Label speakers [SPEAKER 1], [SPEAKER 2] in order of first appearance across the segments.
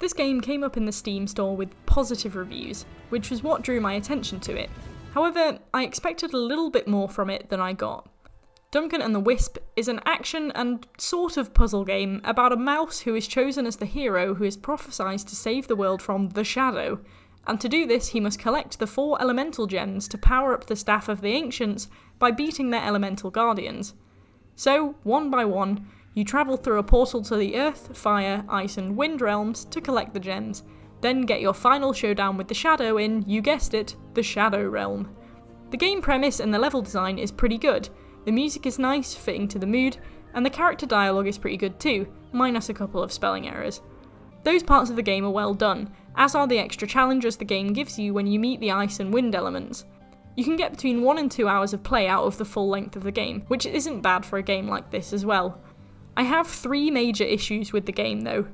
[SPEAKER 1] This game came up in the Steam store with positive reviews, which was what drew my attention to it. However, I expected a little bit more from it than I got. Duncan and the Wisp is an action and sort of puzzle game about a mouse who is chosen as the hero who is prophesied to save the world from the Shadow, and to do this he must collect the 4 elemental gems to power up the Staff of the Ancients by beating their elemental guardians. So, one by one, you travel through a portal to the Earth, Fire, Ice and Wind realms to collect the gems, then get your final showdown with the Shadow in, you guessed it, the Shadow realm. The game premise and the level design is pretty good, the music is nice, fitting to the mood, and the character dialogue is pretty good too, minus a couple of spelling errors. Those parts of the game are well done, as are the extra challenges the game gives you when you meet the ice and wind elements. You can get between 1 and 2 hours of play out of the full length of the game, which isn't bad for a game like this as well. I have 3 major issues with the game though.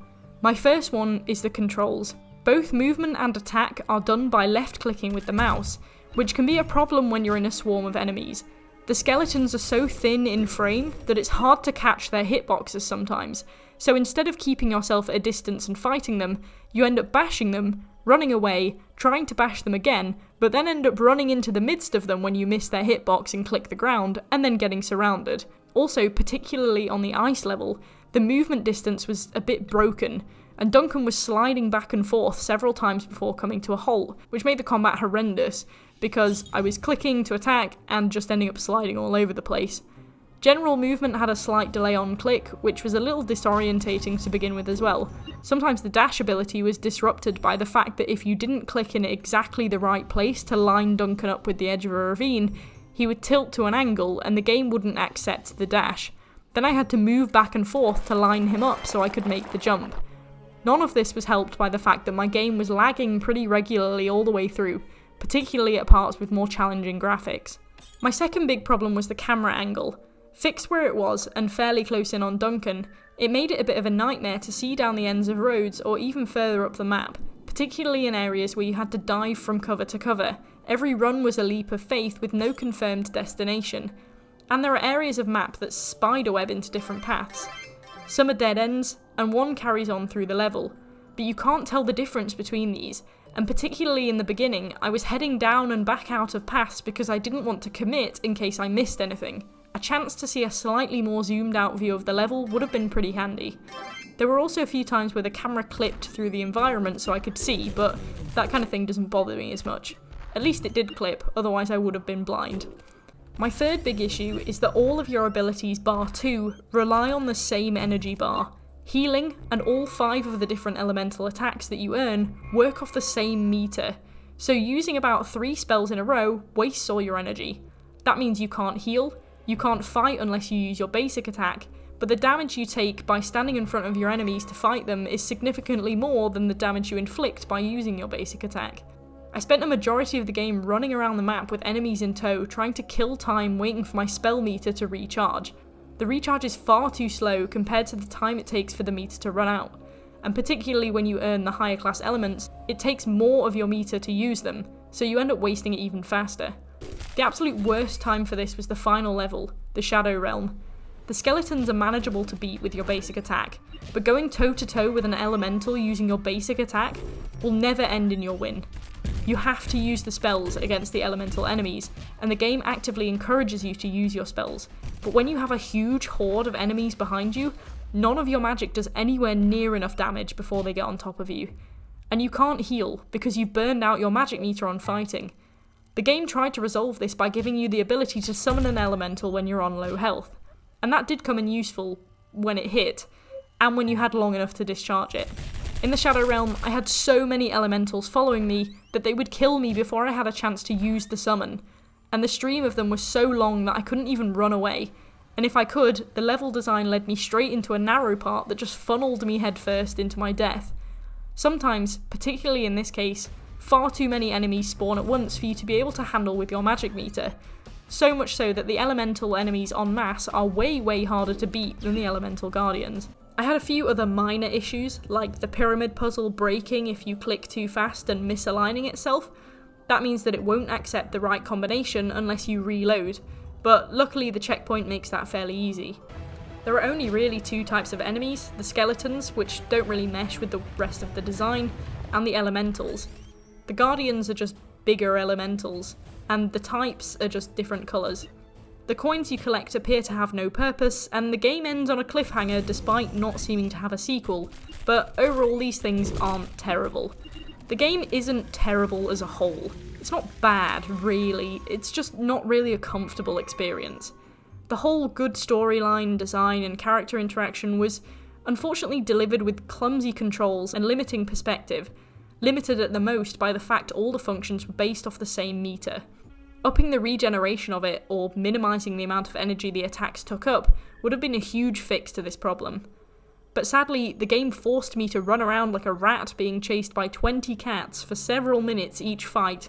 [SPEAKER 1] My first one is the controls. Both movement and attack are done by left clicking with the mouse, which can be a problem when you're in a swarm of enemies. The skeletons are so thin in frame that it's hard to catch their hitboxes sometimes, so instead of keeping yourself at a distance and fighting them, you end up bashing them, running away, trying to bash them again, but then end up running into the midst of them when you miss their hitbox and click the ground, and then getting surrounded. Also, particularly on the ice level, the movement distance was a bit broken, and Duncan was sliding back and forth several times before coming to a halt, which made the combat horrendous, because I was clicking to attack and just ending up sliding all over the place. General movement had a slight delay on click, which was a little disorientating to begin with as well. Sometimes the dash ability was disrupted by the fact that if you didn't click in exactly the right place to line Duncan up with the edge of a ravine, he would tilt to an angle and the game wouldn't accept the dash. Then I had to move back and forth to line him up so I could make the jump. None of this was helped by the fact that my game was lagging pretty regularly all the way through, particularly at parts with more challenging graphics. My second big problem was the camera angle. Fixed where it was, and fairly close in on Duncan, it made it a bit of a nightmare to see down the ends of roads or even further up the map, particularly in areas where you had to dive from cover to cover. Every run was a leap of faith with no confirmed destination. And there are areas of map that spiderweb into different paths. Some are dead ends, and one carries on through the level, but you can't tell the difference between these, and particularly in the beginning, I was heading down and back out of paths because I didn't want to commit in case I missed anything. A chance to see a slightly more zoomed out view of the level would have been pretty handy. There were also a few times where the camera clipped through the environment so I could see, but that kind of thing doesn't bother me as much. At least it did clip, otherwise I would have been blind. My third big issue is that all of your abilities bar 2 rely on the same energy bar. Healing and all 5 of the different elemental attacks that you earn work off the same meter, so using about 3 spells in a row wastes all your energy. That means you can't heal, you can't fight unless you use your basic attack, but the damage you take by standing in front of your enemies to fight them is significantly more than the damage you inflict by using your basic attack. I spent a majority of the game running around the map with enemies in tow, trying to kill time waiting for my spell meter to recharge. The recharge is far too slow compared to the time it takes for the meter to run out, and particularly when you earn the higher class elements, it takes more of your meter to use them, so you end up wasting it even faster. The absolute worst time for this was the final level, the Shadow Realm. The skeletons are manageable to beat with your basic attack, but going toe to toe with an elemental using your basic attack will never end in your win. You have to use the spells against the elemental enemies, and the game actively encourages you to use your spells, but when you have a huge horde of enemies behind you, none of your magic does anywhere near enough damage before they get on top of you. And you can't heal, because you've burned out your magic meter on fighting. The game tried to resolve this by giving you the ability to summon an elemental when you're on low health, and that did come in useful when it hit, and when you had long enough to discharge it. In the Shadow Realm, I had so many elementals following me that they would kill me before I had a chance to use the summon, and the stream of them was so long that I couldn't even run away, and if I could, the level design led me straight into a narrow part that just funneled me headfirst into my death. Sometimes, particularly in this case, far too many enemies spawn at once for you to be able to handle with your magic meter, so much so that the elemental enemies en masse are way harder to beat than the elemental guardians. I had a few other minor issues, like the pyramid puzzle breaking if you click too fast and misaligning itself. That means that it won't accept the right combination unless you reload, but luckily the checkpoint makes that fairly easy. There are only really two types of enemies, the skeletons, which don't really mesh with the rest of the design, and the elementals. The guardians are just bigger elementals, and the types are just different colours. The coins you collect appear to have no purpose, and the game ends on a cliffhanger despite not seeming to have a sequel, but overall these things aren't terrible. The game isn't terrible as a whole. It's not bad, really, it's just not really a comfortable experience. The whole good storyline, design, and character interaction was unfortunately delivered with clumsy controls and limiting perspective, limited at the most by the fact all the functions were based off the same meter. Upping the regeneration of it, or minimising the amount of energy the attacks took up, would have been a huge fix to this problem. But sadly, the game forced me to run around like a rat being chased by 20 cats for several minutes each fight,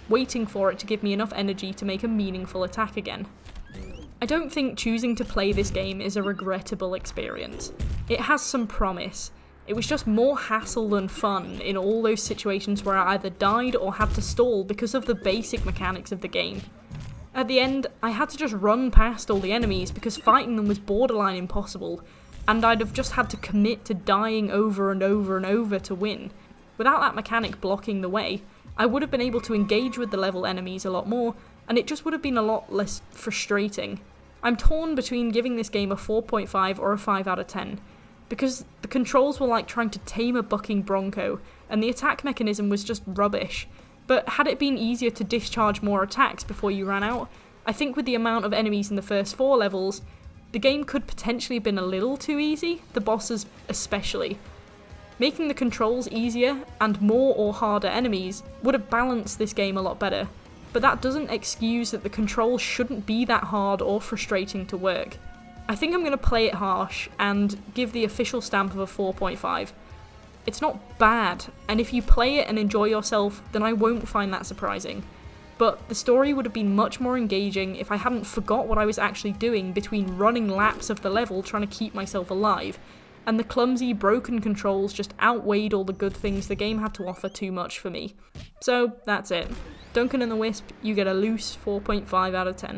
[SPEAKER 1] waiting for it to give me enough energy to make a meaningful attack again. I don't think choosing to play this game is a regrettable experience. It has some promise. It was just more hassle than fun in all those situations where I either died or had to stall because of the basic mechanics of the game. At the end, I had to just run past all the enemies because fighting them was borderline impossible, and I'd have just had to commit to dying over and over and over to win. Without that mechanic blocking the way, I would have been able to engage with the level enemies a lot more, and it just would have been a lot less frustrating. I'm torn between giving this game a 4.5 or a 5 out of 10, because the controls were like trying to tame a bucking bronco, and the attack mechanism was just rubbish. But had it been easier to discharge more attacks before you ran out, I think with the amount of enemies in the first 4 levels, the game could potentially have been a little too easy, the bosses especially. Making the controls easier and more or harder enemies would have balanced this game a lot better, but that doesn't excuse that the controls shouldn't be that hard or frustrating to work. I think I'm going to play it harsh and give the official stamp of a 4.5. It's not bad, and if you play it and enjoy yourself, then I won't find that surprising. But the story would have been much more engaging if I hadn't forgot what I was actually doing between running laps of the level trying to keep myself alive, and the clumsy, broken controls just outweighed all the good things the game had to offer too much for me. So, that's it. Duncan and the Wisp, you get a loose 4.5 out of 10.